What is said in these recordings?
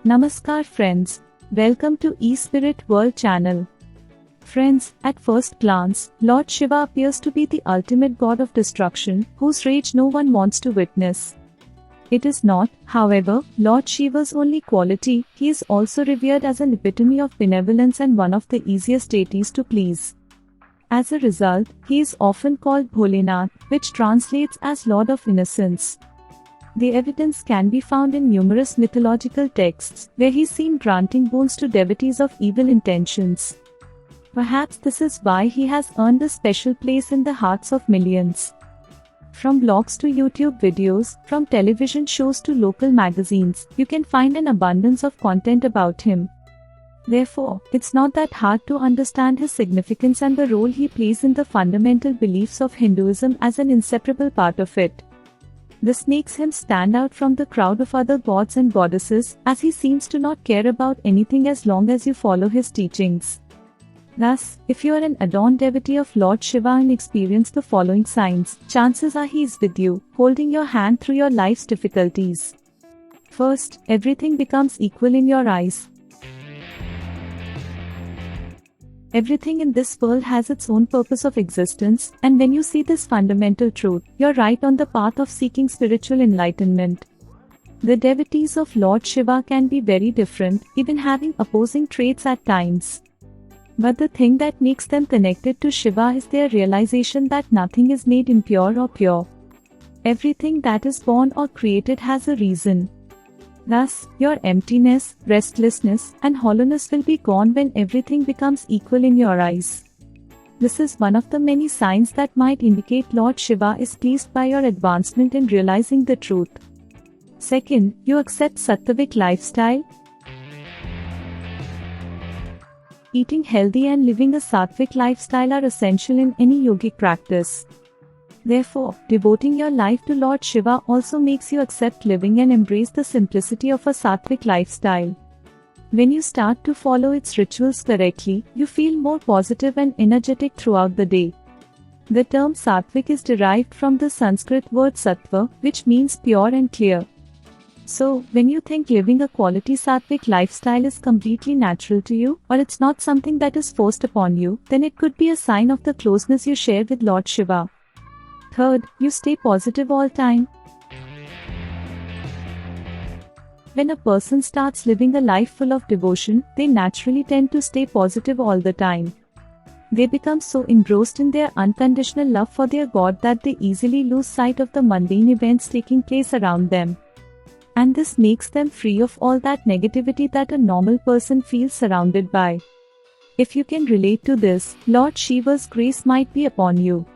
Namaskar friends, welcome to eSpirit World channel. Friends, at first glance, Lord Shiva appears to be the ultimate god of destruction, whose rage no one wants to witness. It is not, however, Lord Shiva's only quality. He is also revered as an epitome of benevolence and one of the easiest deities to please. As a result, he is often called Bholenath, which translates as Lord of Innocence. The evidence can be found in numerous mythological texts, where he is seen granting boons to devotees of evil intentions. Perhaps this is why he has earned a special place in the hearts of millions. From blogs to YouTube videos, from television shows to local magazines, you can find an abundance of content about him. Therefore, it's not that hard to understand his significance and the role he plays in the fundamental beliefs of Hinduism as an inseparable part of it. This makes him stand out from the crowd of other gods and goddesses, as he seems to not care about anything as long as you follow his teachings. Thus, if you are an adorned devotee of Lord Shiva and experience the following signs, chances are he is with you, holding your hand through your life's difficulties. First, everything becomes equal in your eyes. Everything in this world has its own purpose of existence, and when you see this fundamental truth, you're right on the path of seeking spiritual enlightenment. The devotees of Lord Shiva can be very different, even having opposing traits at times. But the thing that makes them connected to Shiva is their realization that nothing is made impure or pure. Everything that is born or created has a reason. Thus, your emptiness, restlessness, and hollowness will be gone when everything becomes equal in your eyes. This is one of the many signs that might indicate Lord Shiva is pleased by your advancement in realizing the truth. Second, you accept Sattvic lifestyle. Eating healthy and living a Sattvic lifestyle are essential in any yogic practice. Therefore, devoting your life to Lord Shiva also makes you accept living and embrace the simplicity of a Sattvic lifestyle. When you start to follow its rituals correctly, you feel more positive and energetic throughout the day. The term Sattvic is derived from the Sanskrit word sattva, which means pure and clear. So, when you think living a quality Sattvic lifestyle is completely natural to you, or it's not something that is forced upon you, then it could be a sign of the closeness you share with Lord Shiva. Third, you stay positive all time. When a person starts living a life full of devotion, they naturally tend to stay positive all the time. They become so engrossed in their unconditional love for their God that they easily lose sight of the mundane events taking place around them. And this makes them free of all that negativity that a normal person feels surrounded by. If you can relate to this, Lord Shiva's grace might be upon you.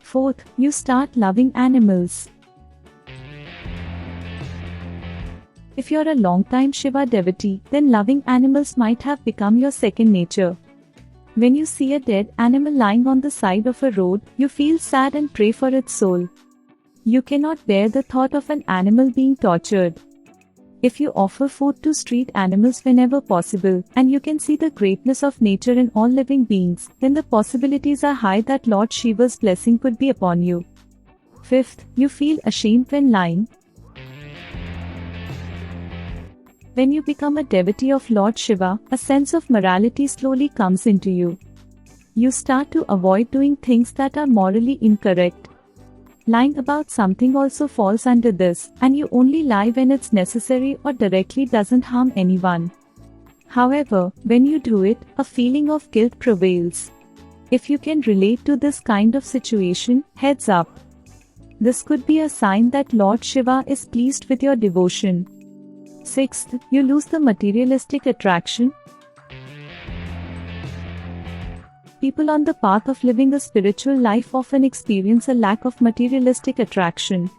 Fourth, you start loving animals. If you're a long-time Shiva devotee, then loving animals might have become your second nature. When you see a dead animal lying on the side of a road, you feel sad and pray for its soul. You cannot bear the thought of an animal being tortured. If you offer food to street animals whenever possible, and you can see the greatness of nature in all living beings, then the possibilities are high that Lord Shiva's blessing could be upon you. Fifth, you feel ashamed when lying. When you become a devotee of Lord Shiva, a sense of morality slowly comes into you. You start to avoid doing things that are morally incorrect. Lying about something also falls under this, and you only lie when it's necessary or directly doesn't harm anyone. However, when you do it, a feeling of guilt prevails. If you can relate to this kind of situation, heads up. This could be a sign that Lord Shiva is pleased with your devotion. Sixth, you lose the materialistic attraction. People on the path of living a spiritual life often experience a lack of materialistic attraction.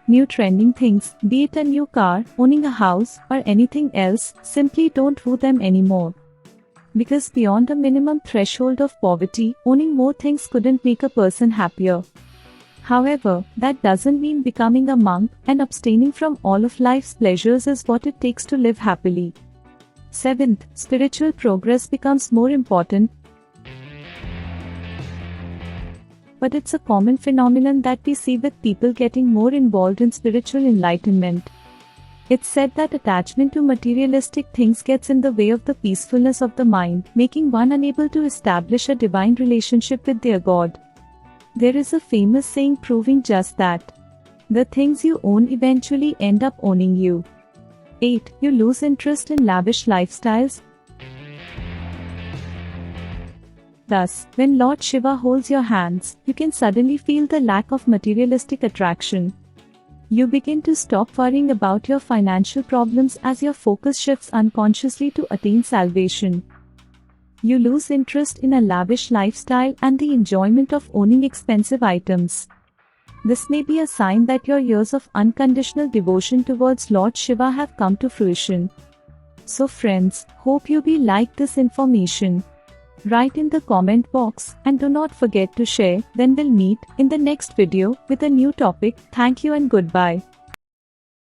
New trending things, be it a new car, owning a house, or anything else, simply don't woo them anymore. Because beyond a minimum threshold of poverty, owning more things couldn't make a person happier. However, that doesn't mean becoming a monk, and abstaining from all of life's pleasures is what it takes to live happily. Seventh, spiritual progress becomes more important. But it's a common phenomenon that we see with people getting more involved in spiritual enlightenment. It's said that attachment to materialistic things gets in the way of the peacefulness of the mind, making one unable to establish a divine relationship with their God. There is a famous saying proving just that. The things you own eventually end up owning you. 8. You lose interest in lavish lifestyles. Thus, when Lord Shiva holds your hands, you can suddenly feel the lack of materialistic attraction. You begin to stop worrying about your financial problems as your focus shifts unconsciously to attain salvation. You lose interest in a lavish lifestyle and the enjoyment of owning expensive items. This may be a sign that your years of unconditional devotion towards Lord Shiva have come to fruition. So friends, hope you will like this information. Write in the comment box and do not forget to share. Then we'll meet in the next video with a new topic. Thank you and goodbye.